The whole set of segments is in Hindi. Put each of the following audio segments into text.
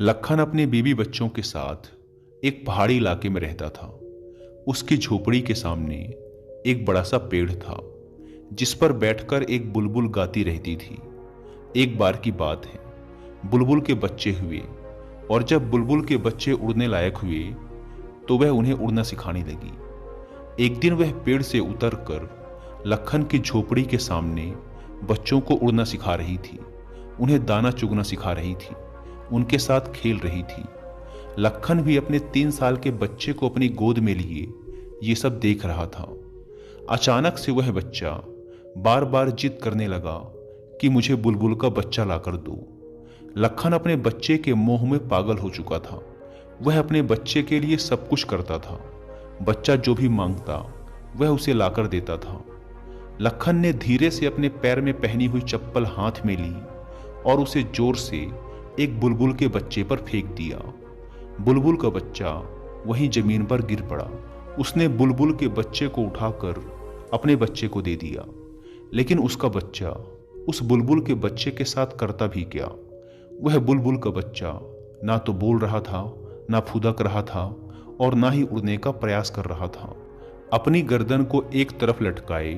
लखन अपने बीवी बच्चों के साथ एक पहाड़ी इलाके में रहता था। उसकी झोपड़ी के सामने एक बड़ा सा पेड़ था जिस पर बैठकर एक बुलबुल गाती रहती थी। एक बार की बात है, बुलबुल के बच्चे हुए और जब बुलबुल के बच्चे उड़ने लायक हुए तो वह उन्हें उड़ना सिखाने लगी। एक दिन वह पेड़ से उतरकर लखन की झोपड़ी के सामने बच्चों को उड़ना सिखा रही थी, उन्हें दाना चुगना सिखा रही थी, उनके साथ खेल रही थी। लखन भी अपने 3 साल के बच्चे को अपनी गोद में लिए ये सब देख रहा था। अचानक से वह बच्चा बार बार जिद करने लगा कि मुझे बुलबुल का बच्चा लाकर दो। लखन अपने बच्चे के मोह में पागल हो चुका था। वह अपने बच्चे के लिए सब कुछ करता था। बच्चा जो भी मांगता वह उसे लाकर देता था। लखन ने धीरे से अपने पैर में पहनी हुई चप्पल हाथ में ली और उसे जोर से एक बुलबुल के बच्चे पर फेंक दिया। बुलबुल का बच्चा वहीं जमीन पर गिर पड़ा। उसने बुलबुल के बच्चे को उठाकर अपने बच्चे को दे दिया, लेकिन उसका बच्चा उस बुलबुल के बच्चे के साथ करता भी क्या। वह बुलबुल का बच्चा ना तो बोल रहा था, ना फुदक रहा था और ना ही उड़ने का प्रयास कर रहा था। अपनी गर्दन को एक तरफ लटकाए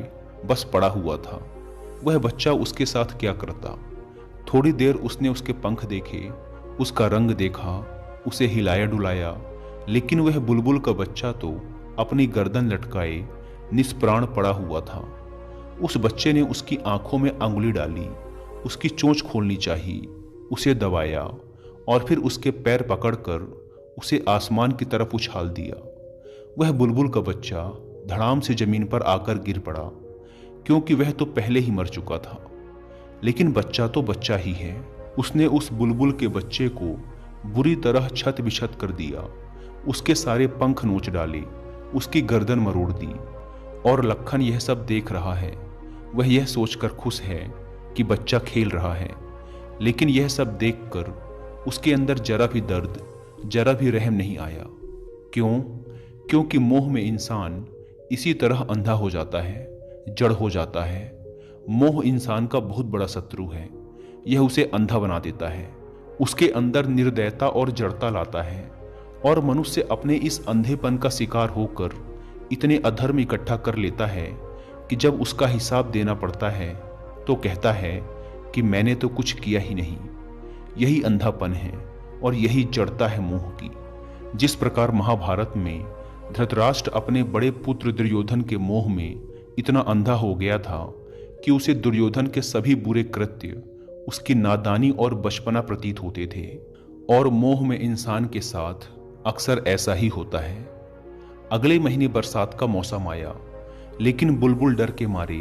बस पड़ा हुआ था। वह बच्चा उसके साथ क्या करता। थोड़ी देर उसने उसके पंख देखे, उसका रंग देखा, उसे हिलाया डुलाया, लेकिन वह बुलबुल का बच्चा तो अपनी गर्दन लटकाए निष्प्राण पड़ा हुआ था। उस बच्चे ने उसकी आंखों में अंगुली डाली, उसकी चोंच खोलनी चाहिए, उसे दबाया और फिर उसके पैर पकड़कर उसे आसमान की तरफ उछाल दिया। वह बुलबुल का बच्चा धड़ाम से जमीन पर आकर गिर पड़ा, क्योंकि वह तो पहले ही मर चुका था। लेकिन बच्चा तो बच्चा ही है। उसने उस बुलबुल के बच्चे को बुरी तरह छत बिछत कर दिया, उसके सारे पंख नोच डाले, उसकी गर्दन मरोड़ दी। और लखन यह सब देख रहा है। वह यह सोचकर खुश है कि बच्चा खेल रहा है, लेकिन यह सब देखकर उसके अंदर जरा भी दर्द, जरा भी रहम नहीं आया। क्यों? क्योंकि मोह में इंसान इसी तरह अंधा हो जाता है, जड़ हो जाता है। मोह इंसान का बहुत बड़ा शत्रु है। यह उसे अंधा बना देता है, उसके अंदर निर्दयता और जड़ता लाता है और मनुष्य अपने इस अंधेपन का शिकार होकर इतने अधर्म इकट्ठा कर लेता है कि जब उसका हिसाब देना पड़ता है तो कहता है कि मैंने तो कुछ किया ही नहीं। यही अंधापन है और यही जड़ता है मोह की। जिस प्रकार महाभारत में धृतराष्ट्र अपने बड़े पुत्र दुर्योधन के मोह में इतना अंधा हो गया था कि उसे दुर्योधन के सभी बुरे कृत्य उसकी नादानी और बचपना प्रतीत होते थे। और मोह में इंसान के साथ अक्सर ऐसा ही होता है। अगले महीने बरसात का मौसम आया, लेकिन बुलबुल डर के मारे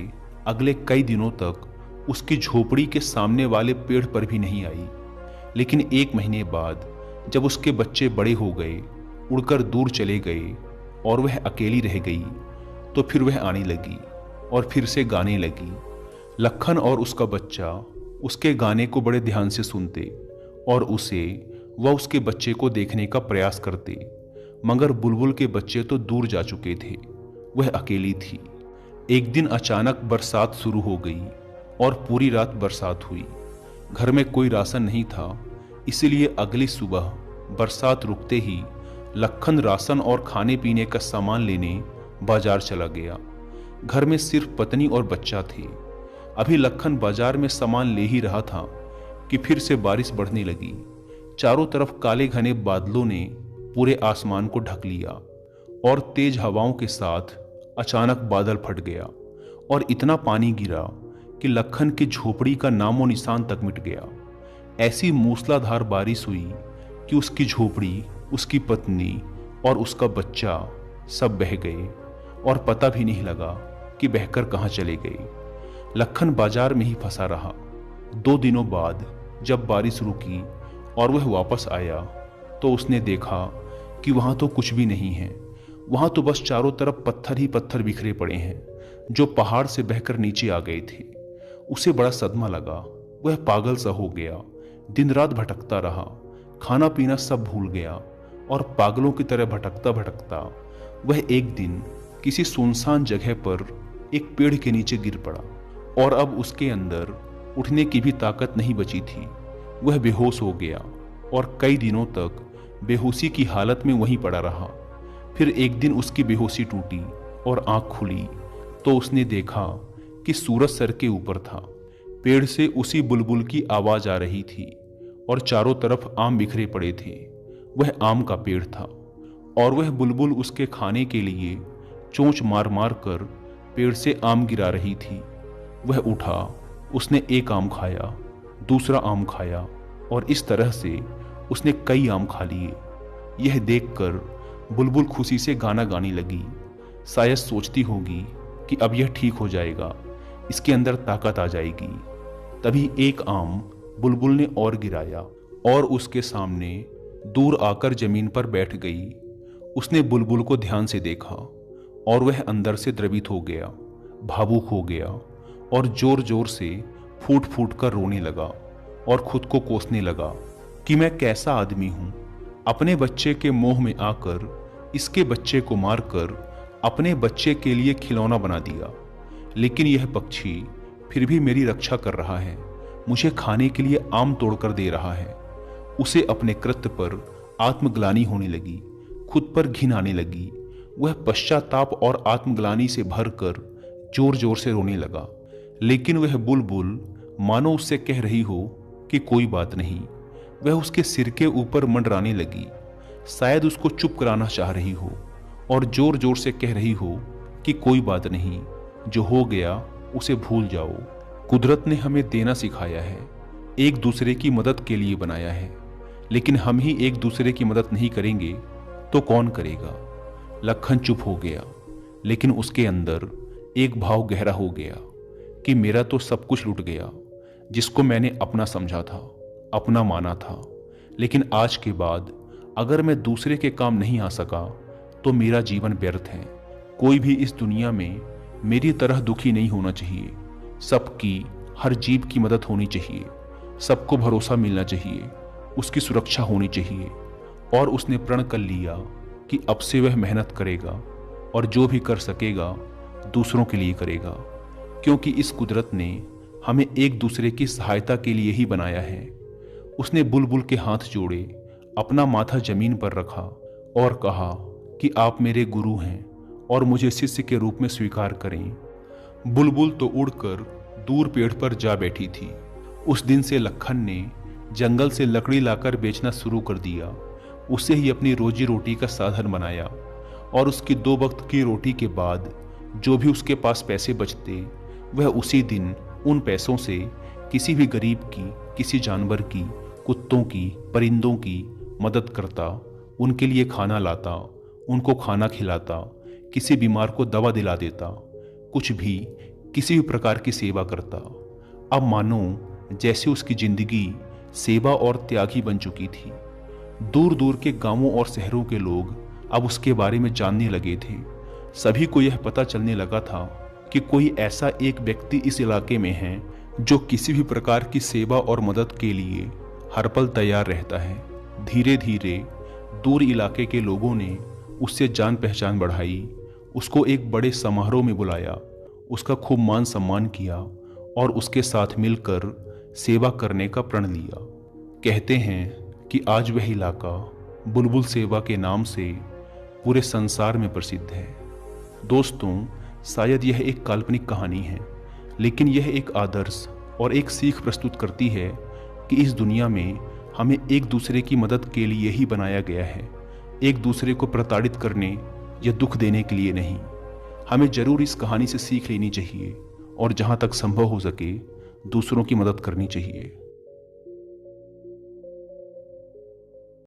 अगले कई दिनों तक उसकी झोपड़ी के सामने वाले पेड़ पर भी नहीं आई। लेकिन 1 महीने बाद जब उसके बच्चे बड़े हो गए, उड़कर दूर चले गए और वह अकेली रह गई, तो फिर वह आने लगी और फिर से गाने लगी। लखन और उसका बच्चा उसके गाने को बड़े ध्यान से सुनते और उसके बच्चे को देखने का प्रयास करते, मगर बुलबुल के बच्चे तो दूर जा चुके थे। वह अकेली थी। एक दिन अचानक बरसात शुरू हो गई और पूरी रात बरसात हुई। घर में कोई राशन नहीं था, इसलिए अगली सुबह बरसात रुकते ही लखन राशन और खाने पीने का सामान लेने बाजार चला गया। घर में सिर्फ पत्नी और बच्चा थे। अभी लखन बाजार में सामान ले ही रहा था कि फिर से बारिश बढ़ने लगी। चारों तरफ काले घने बादलों ने पूरे आसमान को ढक लिया और तेज हवाओं के साथ अचानक बादल फट गया और इतना पानी गिरा कि लखन की झोपड़ी का नामो निशान तक मिट गया। ऐसी मूसलाधार बारिश हुई कि उसकी झोपड़ी, उसकी पत्नी और उसका बच्चा सब बह गए और पता भी नहीं लगा कि बहकर कहाँ चले गए। लखन बाजार में ही फंसा रहा। 2 दिनों बाद जब बारिश रुकी और वह वापस आया तो उसने देखा कि वहां तो कुछ भी नहीं है। वहां तो बस चारों तरफ पत्थर ही पत्थर बिखरे पड़े हैं जो पहाड़ से बहकर नीचे आ गए थे। उसे बड़ा सदमा लगा। वह पागल सा हो गया, दिन रात भटकता रहा, खाना पीना सब भूल गया और पागलों की तरह भटकता भटकता वह एक दिन किसी सुनसान जगह पर एक पेड़ के नीचे गिर पड़ा और अब उसके अंदर उठने की भी ताकत नहीं बची थी। वह बेहोश हो गया और कई दिनों तक बेहोशी की हालत में वहीं पड़ा रहा। फिर एक दिन उसकी बेहोशी टूटी और आंख खुली तो उसने देखा कि सूरज सर के ऊपर था। पेड़ से उसी बुलबुल की आवाज आ रही थी और चारों तरफ आम बिखरे पड़े थे। वह आम का पेड़ था और वह बुलबुल उसके खाने के लिए चोंच मार मार कर पेड़ से आम गिरा रही थी। वह उठा, उसने एक आम खाया, दूसरा आम खाया और इस तरह से उसने कई आम खा लिए। यह देखकर बुलबुल खुशी से गाना गाने लगी। शायद सोचती होगी कि अब यह ठीक हो जाएगा, इसके अंदर ताकत आ जाएगी। तभी एक आम बुलबुल ने और गिराया और उसके सामने दूर आकर जमीन पर बैठ गई। उसने बुलबुल को ध्यान से देखा और वह अंदर से द्रवित हो गया, भावुक हो गया और जोर जोर से फूट फूट कर रोने लगा और खुद को कोसने लगा कि मैं कैसा आदमी हूं, अपने बच्चे के मोह में आकर इसके बच्चे को मारकर अपने बच्चे के लिए खिलौना बना दिया। लेकिन यह पक्षी फिर भी मेरी रक्षा कर रहा है, मुझे खाने के लिए आम तोड़कर दे रहा है। उसे अपने कृत्य पर आत्मग्लानि होने लगी, खुद पर घिन आने लगी। वह पश्चाताप और आत्मग्लानि से भरकर जोर जोर से रोने लगा। लेकिन वह बुलबुल मानो उससे कह रही हो कि कोई बात नहीं। वह उसके सिर के ऊपर मंडराने लगी, शायद उसको चुप कराना चाह रही हो और जोर जोर से कह रही हो कि कोई बात नहीं, जो हो गया उसे भूल जाओ। कुदरत ने हमें देना सिखाया है, एक दूसरे की मदद के लिए बनाया है, लेकिन हम ही एक दूसरे की मदद नहीं करेंगे तो कौन करेगा। लखन चुप हो गया, लेकिन उसके अंदर एक भाव गहरा हो गया कि मेरा तो सब कुछ लुट गया, जिसको मैंने अपना समझा था, अपना माना था। लेकिन आज के बाद अगर मैं दूसरे के काम नहीं आ सका तो मेरा जीवन व्यर्थ है। कोई भी इस दुनिया में मेरी तरह दुखी नहीं होना चाहिए। सबकी, हर जीव की मदद होनी चाहिए, सबको भरोसा मिलना चाहिए, उसकी सुरक्षा होनी चाहिए। और उसने प्रण कर लिया कि अब से वह मेहनत करेगा और जो भी कर सकेगा दूसरों के लिए करेगा, क्योंकि इस कुदरत ने हमें एक दूसरे की सहायता के लिए ही बनाया है। उसने बुलबुल के हाथ जोड़े, अपना माथा जमीन पर रखा और कहा कि आप मेरे गुरु हैं और मुझे शिष्य के रूप में स्वीकार करें। बुलबुल तो उड़कर दूर पेड़ पर जा बैठी थी। उस दिन से लखन ने जंगल से लकड़ी लाकर बेचना शुरू कर दिया। उसे ही अपनी रोजी रोटी का साधन बनाया और उसकी 2 वक्त की रोटी के बाद जो भी उसके पास पैसे बचते वह उसी दिन उन पैसों से किसी भी गरीब की, किसी जानवर की, कुत्तों की, परिंदों की मदद करता, उनके लिए खाना लाता, उनको खाना खिलाता, किसी बीमार को दवा दिला देता, कुछ भी, किसी भी प्रकार की सेवा करता। अब मानो जैसे उसकी जिंदगी सेवा और त्याग ही बन चुकी थी। दूर दूर के गांवों और शहरों के लोग अब उसके बारे में जानने लगे थे। सभी को यह पता चलने लगा था कि कोई ऐसा एक व्यक्ति इस इलाके में है जो किसी भी प्रकार की सेवा और मदद के लिए हर पल तैयार रहता है। धीरे धीरे दूर इलाके के लोगों ने उससे जान पहचान बढ़ाई, उसको एक बड़े समारोह में बुलाया, उसका खूब मान सम्मान किया और उसके साथ मिलकर सेवा करने का प्रण लिया। कहते हैं कि आज वह इलाका बुलबुल सेवा के नाम से पूरे संसार में प्रसिद्ध है। दोस्तों, शायद यह एक काल्पनिक कहानी है, लेकिन यह एक आदर्श और एक सीख प्रस्तुत करती है कि इस दुनिया में हमें एक दूसरे की मदद के लिए ही बनाया गया है, एक दूसरे को प्रताड़ित करने या दुख देने के लिए नहीं। हमें जरूर इस कहानी से सीख लेनी चाहिए और जहाँ तक संभव हो सके दूसरों की मदद करनी चाहिए।